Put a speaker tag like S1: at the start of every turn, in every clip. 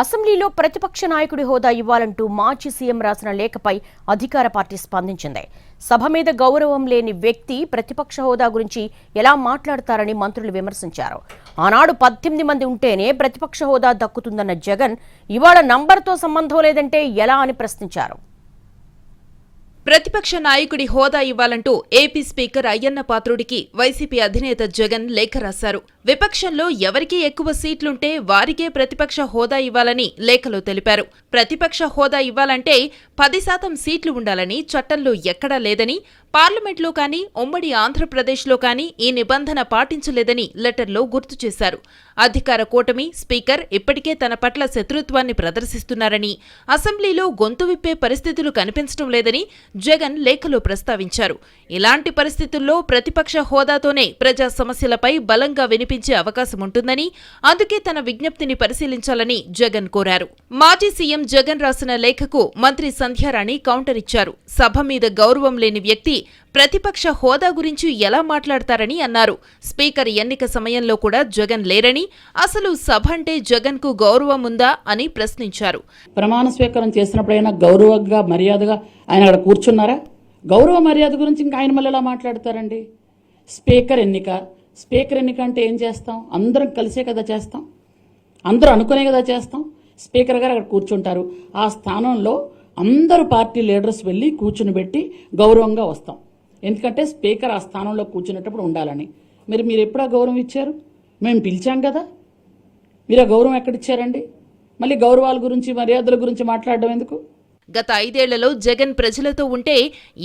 S1: అసెంబ్లీలో ప్రతిపక్ష నాయకుడి హోదా ఇవ్వాలంటూ మాజీ సీఎం రాసిన లేఖపై అధికార పార్టీ స్పందించింది. సభ మీద గౌరవం లేని వ్యక్తి ప్రతిపక్ష హోదా గురించి ఎలా మాట్లాడతారని మంత్రులు విమర్శించారు. ఆనాడు 18 మంది ఉంటేనే ప్రతిపక్ష హోదా దక్కుతుందన్న జగన్ ఇవాళ నంబర్తో సంబంధం లేదంటే ఎలా అని ప్రశ్నించారు.
S2: ప్రతిపక్ష నాయకుడి హోదా ఇవ్వాలంటూ ఏపీ స్పీకర్ అయ్యన్న పాత్రుడికి వైసీపీ అధినేత జగన్ లేఖ రాశారు. విపక్షంలో ఎవరికి ఎక్కువ సీట్లుంటే వారికే ప్రతిపక్ష హోదా ఇవ్వాలని లేఖలో తెలిపారు. ప్రతిపక్ష హోదా ఇవ్వాలంటే 10% సీట్లు ఉండాలని చట్టంలో ఎక్కడా లేదని, పార్లమెంట్లో కానీ ఉమ్మడి ఆంధ్రప్రదేశ్లో కానీ ఈ నిబంధన పాటించలేదని లెటర్లో గుర్తు చేశారు. అధికార కూటమి స్పీకర్ ఇప్పటికే తన పట్ల శత్రుత్వాన్ని ప్రదర్శిస్తున్నారని, అసెంబ్లీలో గొంతు విప్పే పరిస్థితులు కనిపించడం లేదని జగన్ లేఖలో ప్రస్తావించారు. ఇలాంటి పరిస్థితుల్లో ప్రతిపక్ష హోదాతోనే ప్రజా సమస్యలపై బలంగా వినిపించే అవకాశం ఉంటుందని, అందుకే తన విజ్ఞప్తిని పరిశీలించాలని జగన్ కోరారు. మాజీ సీఎం జగన్ రాసిన లేఖకు మంత్రి సంధ్యారాణి కౌంటర్ ఇచ్చారు. సభ మీద గౌరవం లేని వ్యక్తి ప్రతిపక్ష హోదా గురించి ఎలా మాట్లాడతారని అన్నారు. స్పీకర్ ఎన్నిక సమయంలో కూడా జగన్ లేరని, అసలు సభ అంటే జగన్ కు గౌరవం ఉందా అని ప్రశ్నించారు.
S3: ప్రమాణ స్వీకారం చేసినప్పుడైనా గౌరవంగా మర్యాదగా ఆయన అక్కడ కూర్చున్నారా? గౌరవ మర్యాద గురించి ఇంకా ఆయన మళ్ళీ ఎలా మాట్లాడతారండి? స్పీకర్ ఎన్నిక అంటే ఏం చేస్తాం? అందరం కలిసే కదా చేస్తాం, అందరూ అనుకునే కదా చేస్తాం. స్పీకర్ గారు అక్కడ కూర్చుంటారు. ఆ స్థానంలో అందరూ పార్టీ లీడర్స్ వెళ్ళి కూర్చుని పెట్టి గౌరవంగా వస్తాం. ఎందుకంటే స్పీకర్ ఆ స్థానంలో కూర్చునేటప్పుడు ఉండాలని. మీరు ఎప్పుడు ఆ గౌరవం ఇచ్చారు? మేము పిలిచాం కదా, మీరు ఆ గౌరవం ఎక్కడిచ్చారండి? మళ్ళీ గౌరవాల గురించి మర్యాదల గురించి మాట్లాడడం ఎందుకు?
S2: గత 5 ఏళ్లలో జగన్ ప్రజలతో ఉంటే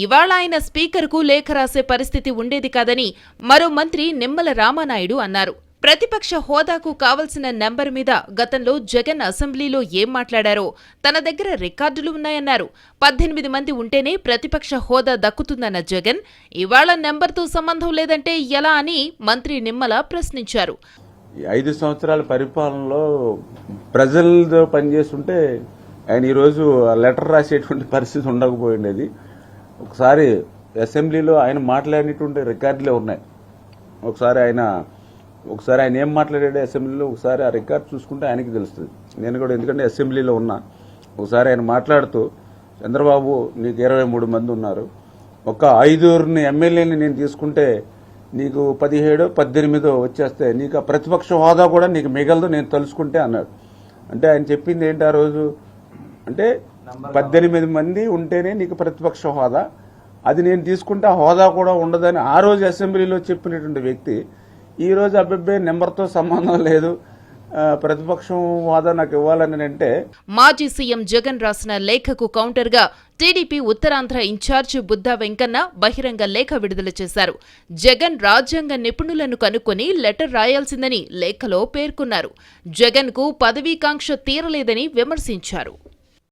S2: ఇవాళ ఆయన స్పీకర్కు లేఖ రాసే పరిస్థితి ఉండేది కాదని మరో మంత్రి నిమ్మల రామానాయుడు అన్నారు. ప్రతిపక్ష హోదాకు కావలసిన నెంబర్ మీద గతంలో జగన్ అసెంబ్లీలో ఏం మాట్లాడారో తన దగ్గర రికార్డులు ఉన్నాయన్నారు. 18 మంది ఉంటేనే ప్రతిపక్ష హోదా దక్కుతుందన్న జగన్ ఇవాళ నెంబర్తో సంబంధం లేదంటే ఎలా అని మంత్రి నిమ్మల ప్రశ్నించారు.
S4: 5 సంవత్సరాల పరిపాలనలో ప్రజలతో పనిచేస్తుంటే ఆయన ఈరోజు లెటర్ రాసేటువంటి పరిస్థితి ఉండకపోయిండేది. ఒకసారి అసెంబ్లీలో ఆయన మాట్లాడినటువంటి రికార్డులే ఉన్నాయి. ఒకసారి ఆయన ఏం మాట్లాడాడు అసెంబ్లీలో, ఒకసారి ఆ రికార్డు చూసుకుంటే ఆయనకి తెలుస్తుంది. నేను కూడా ఎందుకంటే అసెంబ్లీలో ఉన్నా. ఒకసారి ఆయన మాట్లాడుతూ, చంద్రబాబు నీకు 23 మంది ఉన్నారు, ఒక 5 ఎమ్మెల్యేని నేను తీసుకుంటే నీకు 17, 18 వచ్చేస్తే నీకు ఆ ప్రతిపక్ష హోదా కూడా నీకు మిగలదు నేను తలుచుకుంటే అన్నాడు. అంటే ఆయన చెప్పింది ఏంటి ఆ రోజు అంటే 18 మంది ఉంటేనే నీకు ప్రతిపక్ష హోదా, అది నేను తీసుకుంటే ఆ హోదా కూడా ఉండదని ఆ రోజు అసెంబ్లీలో చెప్పినటువంటి వ్యక్తి ఈ రోజు అబ్బే నెంబర్తో సంబంధం లేదు, ప్రతిపక్షం హోదా నాకు ఇవ్వాలని అంటే.
S2: మాజీ సీఎం జగన్ రాసిన లేఖకు కౌంటర్గా టీడీపీ ఉత్తరాంధ్ర ఇన్ఛార్జ్ బుద్ధా వెంకన్న బహిరంగ లేఖ విడుదల చేశారు. జగన్ రాజ్యాంగ నిపుణులను కనుక్కొని లెటర్ రాయాల్సిందని లేఖలో పేర్కొన్నారు. జగన్ కు పదవీకాంక్ష తీరలేదని విమర్శించారు.